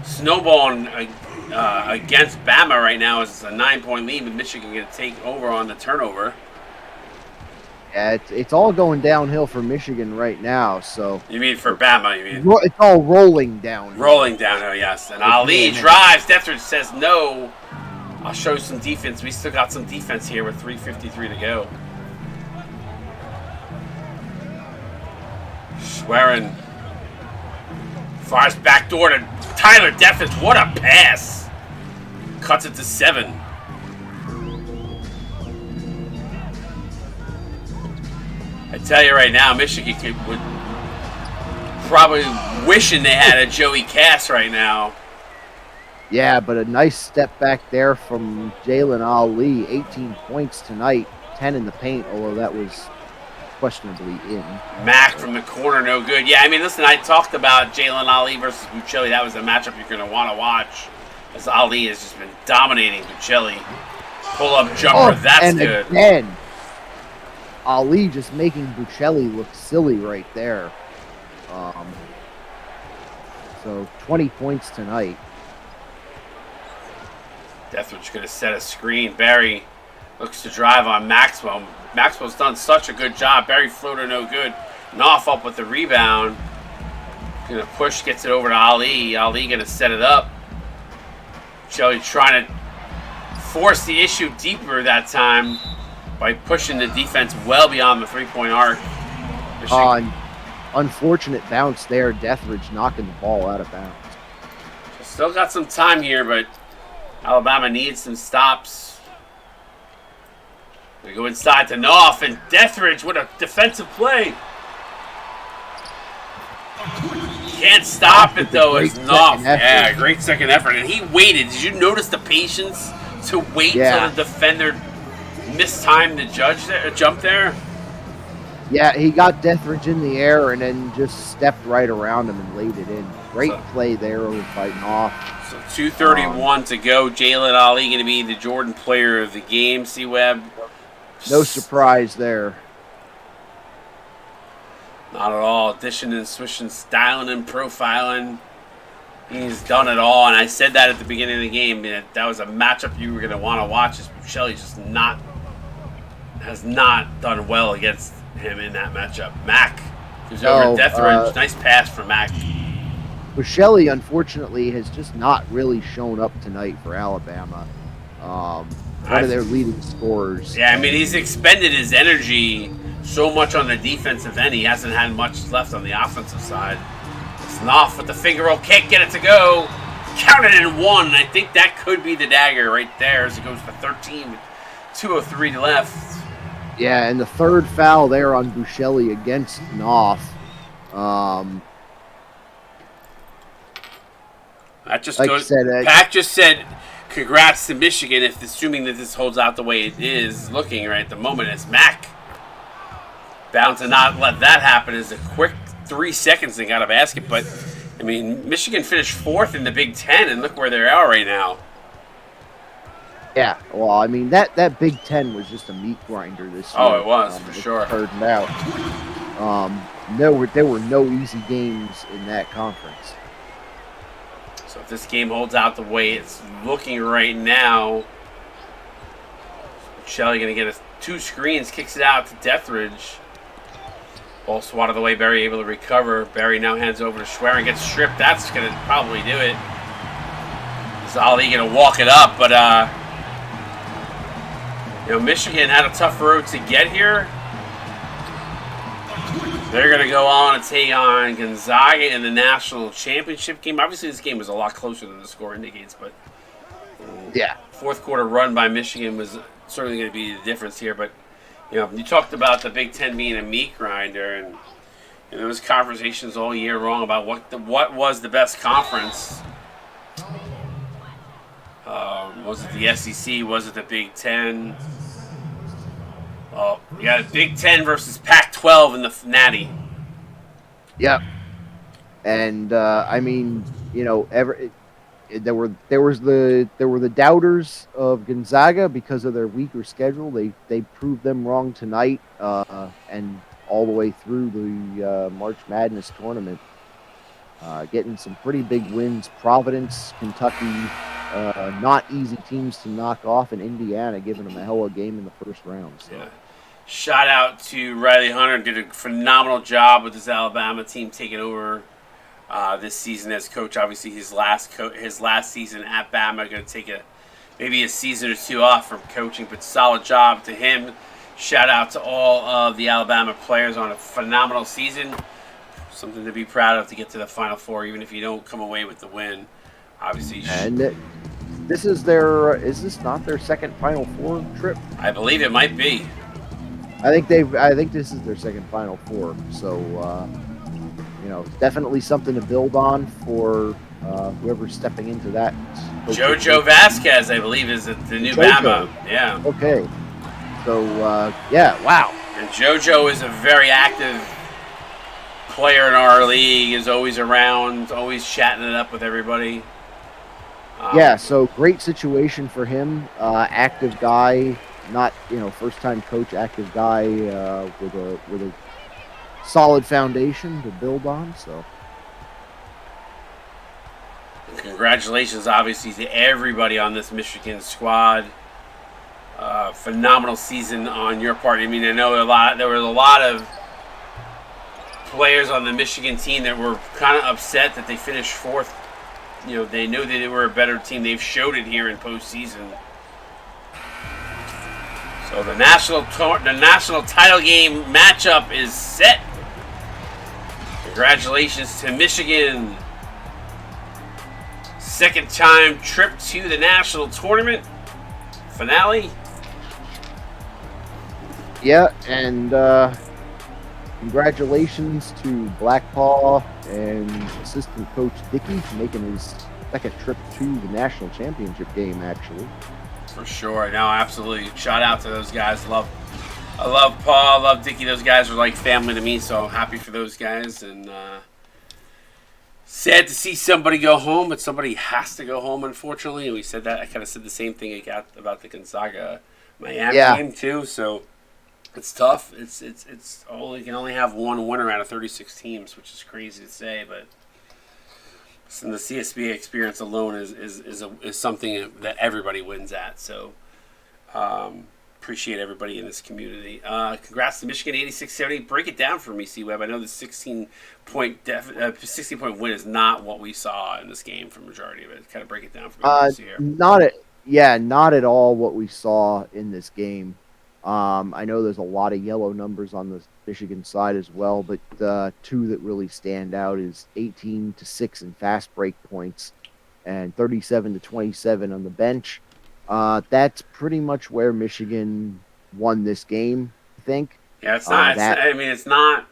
snowballing against Bama right now. It's a 9-point lead, but Michigan going to take over on the turnover. Yeah, it's all going downhill for Michigan right now. So you mean for Bama? You mean it's all rolling downhill. Rolling downhill, yes. And Ali drives. Dethridge says no. I'll show you some defense. We still got some defense here with 3:53 to go. Schwerin fires back door to Tyler Dethridge. What a pass! Cuts it to 7. I tell you right now, Michigan would probably wishing they had a Joey Cass right now. Yeah, but a nice step back there from Jalen Ali. 18 points tonight, 10 in the paint, although that was questionably in. Mack from the corner, no good. Yeah, I mean, listen, I talked about Jalen Ali versus Buccelli. That was a matchup you're going to want to watch, as Ali has just been dominating Buccelli. Pull-up jumper, that's good. Again, Ali just making Buccelli look silly right there. So 20 points tonight. Dethridge going to set a screen. Barry looks to drive on Maxwell. Maxwell's done such a good job. Barry floater no good. Knopf up with the rebound. Going to push, gets it over to Ali. Ali going to set it up. Buccelli trying to force the issue deeper that time by pushing the defense well beyond the three-point arc. Unfortunate bounce there. Dethridge knocking the ball out of bounds. Still got some time here, but Alabama needs some stops. We go inside to Knopf, and Dethridge, what a defensive play. Can't stop it, though, as Knopf. Yeah, great second effort. And he waited. Did you notice the patience to wait till the defender mistimed the jump there? Yeah, he got Dethridge in the air and then just stepped right around him and laid it in. Great play there by Knopf. So 2:31 to go. Jalen Ali going to be the Jordan player of the game. C-Web. No surprise there. Not at all. Dishing and swishing, styling and profiling. He's done it all, and I said that at the beginning of the game. That was a matchup you were going to want to watch. Buccelli just has not done well against him in that matchup. Mack goes over Dethridge. Nice pass from Mack. Buccelli, unfortunately, has just not really shown up tonight for Alabama. One of their leading scorers. Yeah, I mean, he's expended his energy so much on the defensive end. He hasn't had much left on the offensive side. Knopf with the finger roll, can't get it to go. Counted in 1. I think that could be the dagger right there as it goes to 13 with 2:03 left. Yeah, and the third foul there on Buccelli against Knopf. That just goes. Pat just said, "Congrats to Michigan." If assuming that this holds out the way it is looking right at the moment, it's Mack bound to not let that happen. Is a quick 3 seconds and got a basket, but I mean, Michigan finished 4th in the Big Ten, and look where they are right now. Yeah, well, I mean, that Big Ten was just a meat grinder this year. Oh, it was, for sure. Turned out. There were no easy games in that conference. So if this game holds out the way it's looking right now, Shelley going to get 2 screens, kicks it out to Dethridge. Ball swatted away, Barry able to recover. Barry now hands over to Schwerin, gets stripped. That's going to probably do it. Is Ali going to walk it up, but Michigan had a tough road to get here. They're going to go on to take on Gonzaga in the national championship game. Obviously, this game was a lot closer than the score indicates, but Yeah. fourth quarter run by Michigan was certainly going to be the difference here. But you talked about the Big Ten being a meat grinder, and there was conversations all year long about what was the best conference. Was it the SEC? Was it the Big Ten? You got a Big Ten versus Pac-12 in the Natty. Yep. And I mean, there were the doubters of Gonzaga because of their weaker schedule. They proved them wrong tonight, and all the way through the March Madness tournament, getting some pretty big wins. Providence, Kentucky, not easy teams to knock off, and Indiana giving them a hell of a game in the first round. So. Yeah. Shout out to Riley Hunter. Did a phenomenal job with this Alabama team taking over this season as coach. Obviously, his last season at Bama, going to take maybe a season or two off from coaching, but solid job to him. Shout out to all of the Alabama players on a phenomenal season. Something to be proud of to get to the Final Four, even if you don't come away with the win. Obviously, and is this not their second Final Four trip? I believe it might be. I think this is their second Final Four. So definitely something to build on for whoever's stepping into that. JoJo Vasquez, I believe, is the new Bama. Yeah. Okay. So yeah, wow. And JoJo is a very active player in our league. Is always around, always chatting it up with everybody. Yeah. So great situation for him. Active guy. Not first time coach, active guy with a solid foundation to build on. So congratulations, obviously, to everybody on this Michigan squad. Phenomenal season on your part. I mean, I know there was a lot of players on the Michigan team that were kind of upset that they finished fourth. They knew that they were a better team. They've showed it here in postseason. So the national title game matchup is set. Congratulations to Michigan. Second time trip to the national tournament finale. Yeah, and congratulations to Blackpaw and assistant coach Dickey for making his second trip to the national championship game, actually. For sure. No, absolutely. Shout out to those guys. I love Paul. I love Dickie. Those guys are like family to me, so I'm happy for those guys. And sad to see somebody go home, but somebody has to go home, unfortunately. And we said that. I kind of said the same thing about the Gonzaga Miami game, too. So it's tough. It's you can only have one winner out of 36 teams, which is crazy to say, but and the CSBA experience alone is something that everybody wins at. So appreciate everybody in this community. Congrats to Michigan 86-70. Break it down for me, C-Web. I know the 16-point win is not what we saw in this game for the majority of it. Kind of break it down for me. Not at all what we saw in this game. I know there's a lot of yellow numbers on the Michigan side as well, but two that really stand out is 18-6 in fast break points and 37-27 on the bench. That's pretty much where Michigan won this game, I think. Yeah, it's not. It's not.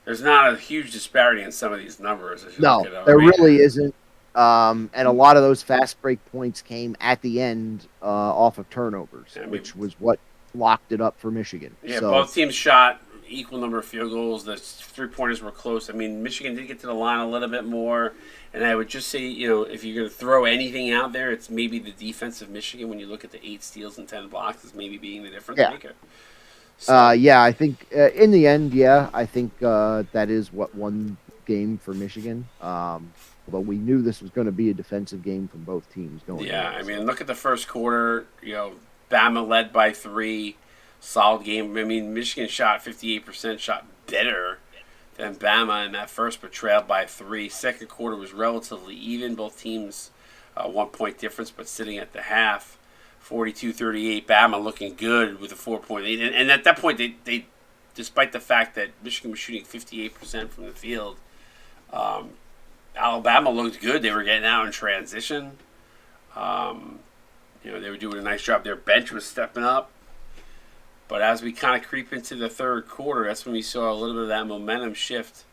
There's not a huge disparity in some of these numbers. There really isn't. And a lot of those fast break points came at the end off of turnovers, which was what locked it up for Michigan. Yeah, both teams shot equal number of field goals. The three-pointers were close. I mean, Michigan did get to the line a little bit more. And I would just say, if you're going to throw anything out there, it's maybe the defense of Michigan when you look at the 8 steals and 10 blocks is maybe being the difference maker. So. I think in the end, I think that is what won game for Michigan. But we knew this was going to be a defensive game from both teams going. Yeah, I mean, look at the first quarter. Bama led by 3, solid game. I mean, Michigan shot 58%, shot better than Bama in that first, but trailed by 3. Second quarter was relatively even. Both teams 1 point difference, but sitting at the half, 42-38. Bama looking good with a 4-point lead, and at that point they despite the fact that Michigan was shooting 58% from the field, Alabama looked good. They were getting out in transition. They were doing a nice job. Their bench was stepping up. But as we kind of creep into the third quarter, that's when we saw a little bit of that momentum shift.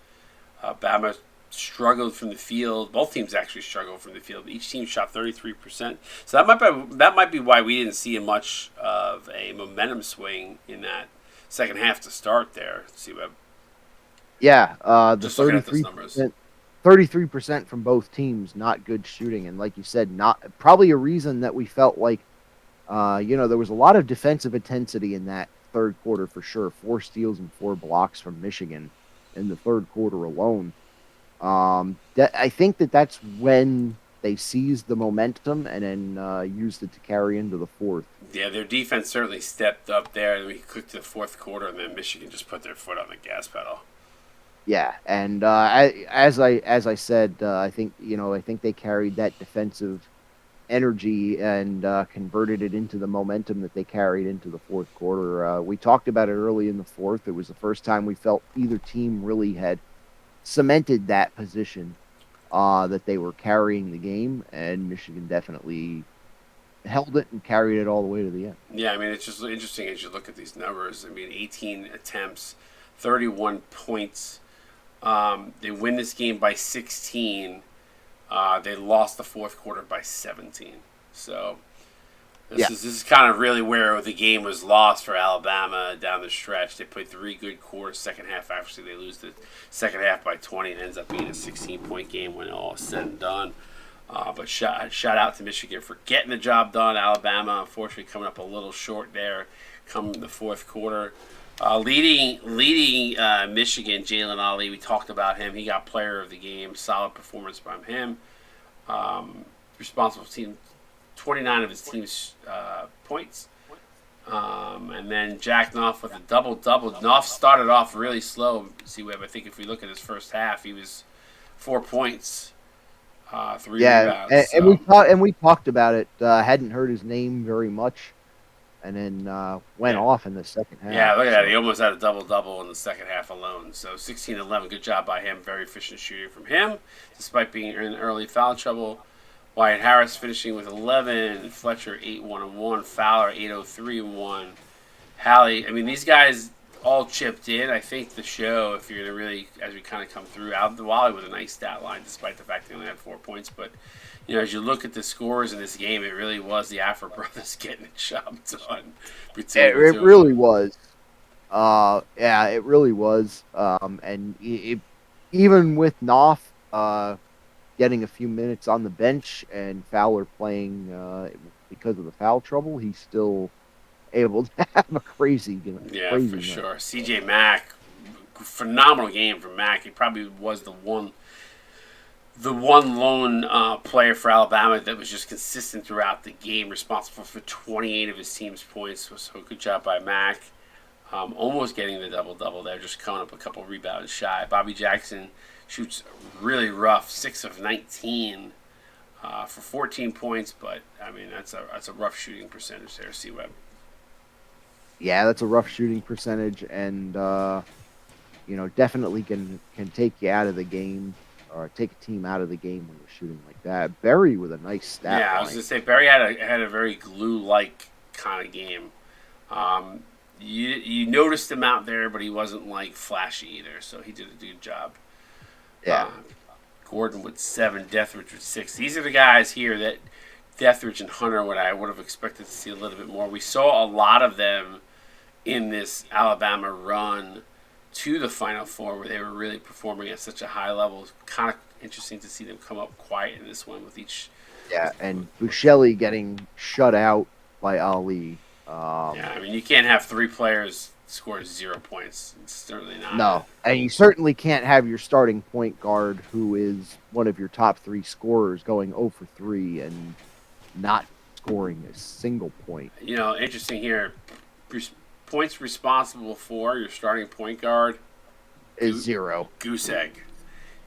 Bama struggled from the field. Both teams actually struggled from the field. Each team shot 33%. So that might be why we didn't see much of a momentum swing in that second half to start there. Csba. Yeah, the Just looking at those numbers. 33% from both teams, not good shooting, and like you said, not probably a reason that we felt like, there was a lot of defensive intensity in that third quarter for sure. 4 steals and 4 blocks from Michigan in the third quarter alone. I think that's when they seized the momentum and then used it to carry into the fourth. Yeah, their defense certainly stepped up there, and we clicked to the fourth quarter, and then Michigan just put their foot on the gas pedal. Yeah, and as I said, I think they carried that defensive energy and converted it into the momentum that they carried into the fourth quarter. We talked about it early in the fourth. It was the first time we felt either team really had cemented that position that they were carrying the game, and Michigan definitely held it and carried it all the way to the end. Yeah, I mean, it's just interesting as you look at these numbers. I mean, 18 attempts, 31 points. They win this game by 16. They lost the fourth quarter by 17. So this is kind of really where the game was lost for Alabama down the stretch. They played 3 good quarters. Second half, actually, they lose the second half by 20. It ends up being a 16-point game when all is said and done. But shout out to Michigan for getting the job done. Alabama, unfortunately, coming up a little short there come the fourth quarter. Leading Michigan, Jalen Ali, we talked about him. He got player of the game. Solid performance from him. Responsible for team 29 of his team's points. And then Jack Knopf with a double-double. Knopf started off really slow. I think if we look at his first half, he was 4 points, 3 rebounds. And we talked about it. Hadn't heard his name very much, and then went off in the second half. Yeah, look at that. He almost had a double-double in the second half alone. So 16-11, good job by him. Very efficient shooting from him, despite being in early foul trouble. Wyatt Harris finishing with 11. Fletcher 8-1-1. Fowler 8-0-3-1. Halley. I mean, these guys all chipped in. I think the show, if you're going to really, as we kind of come through, Wally with a nice stat line, despite the fact they only had 4 points. But, as you look at the scores in this game, it really was the Afro brothers getting the job done. It really was. It really was. And even with Knopf getting a few minutes on the bench and Fowler playing because of the foul trouble, he's still able to have a crazy game. Yeah, for sure. CJ Mack, phenomenal game from Mack. He probably was the one lone player for Alabama that was just consistent throughout the game, responsible for 28 of his team's points. So good job by Mack. Almost getting the double-double there, just coming up a couple rebounds shy. Bobby Jackson shoots really rough, 6 of 19 for 14 points, but I mean that's a rough shooting percentage there, Csba. Yeah, that's a rough shooting percentage, and definitely can take you out of the game or take a team out of the game when you're shooting like that. Berry with a nice stat line. I was gonna say Berry had a very glue-like kind of game. You noticed him out there, but he wasn't like flashy either, so he did a good job. Yeah. Gordon with 7, Deathridge with 6. These are the guys here that Deathridge and Hunter, I would have expected to see a little bit more. We saw a lot of them in this Alabama run to the Final Four where they were really performing at such a high level. It's kind of interesting to see them come up quiet in this one with each. Yeah, and Busheli getting shut out by Ali. I mean, you can't have 3 players score 0 points. It's certainly not. No, and you certainly can't have your starting point guard, who is one of your top 3 scorers, going 0 for 3 and not scoring a single point. Interesting here. Points responsible for your starting point guard is 0. Goose egg.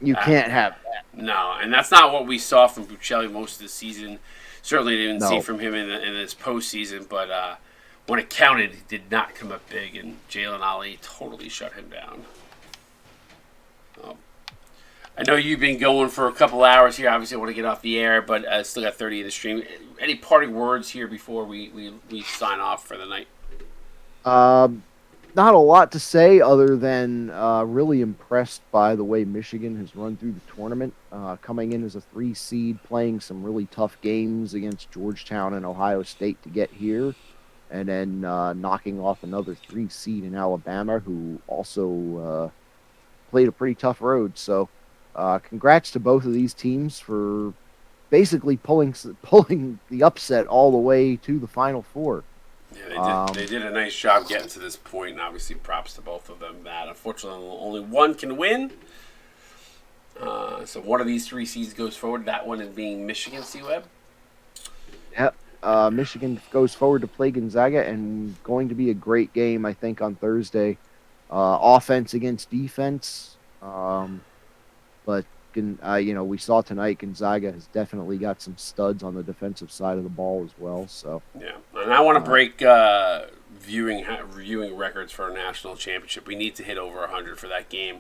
You can't have that. No, and that's not what we saw from Buccelli most of the season. Certainly didn't see from him in this postseason, but when it counted, he did not come up big, and Jalen Ali totally shut him down. I know you've been going for a couple hours here. Obviously, I want to get off the air, but I still got 30 in the stream. Any parting words here before we sign off for the night? Not a lot to say other than really impressed by the way Michigan has run through the tournament, coming in as a 3 seed, playing some really tough games against Georgetown and Ohio State to get here, and then knocking off another 3 seed in Alabama, who also played a pretty tough road. So, congrats to both of these teams for basically pulling the upset all the way to the Final Four. Yeah, they did a nice job getting to this point, and obviously props to both of them. That unfortunately only one can win. So one of these 3 seeds goes forward. That one is being Michigan, C-Web. Yep. Michigan goes forward to play Gonzaga, and going to be a great game, I think, on Thursday. Offense against defense. But we saw tonight Gonzaga has definitely got some studs on the defensive side of the ball as well. So yeah, and I want to break viewing records for our national championship. We need to hit over 100 for that game.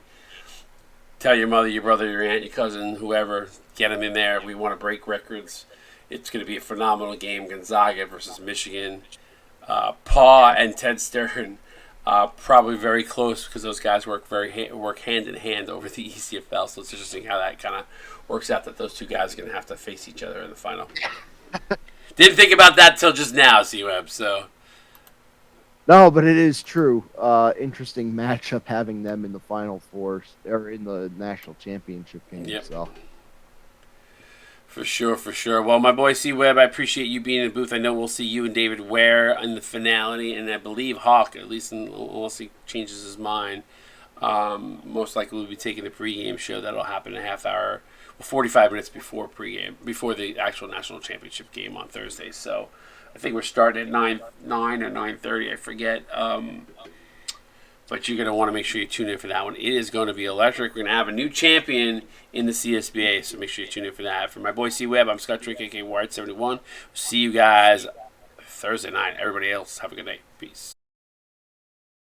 Tell your mother, your brother, your aunt, your cousin, whoever, get them in there. We want to break records. It's going to be a phenomenal game. Gonzaga versus Michigan. Paw and Ted Stern. Probably very close because those guys work hand in hand over the ECFL. So it's interesting how that kind of works out, that those two guys are going to have to face each other in the final. Didn't think about that till just now, C-Web. So no, but it is true. Interesting matchup having them in the Final Four or in the national championship game. Yep. So. For sure. Well, my boy C-Web, I appreciate you being in the booth. I know we'll see you and David Ware in the finale, and I believe Hawk, at least unless he changes his mind, most likely will be taking the pregame show. That'll happen in a half hour, 45 minutes before the actual national championship game on Thursday. So I think we're starting at 9 or 9:30, I forget. But you're going to want to make sure you tune in for that one. It is going to be electric. We're going to have a new champion in the CSBA, so make sure you tune in for that. For my boy C-Web, I'm Scott Drake, a.k.a. Wired71. See you guys Thursday night. Everybody else, have a good night. Peace.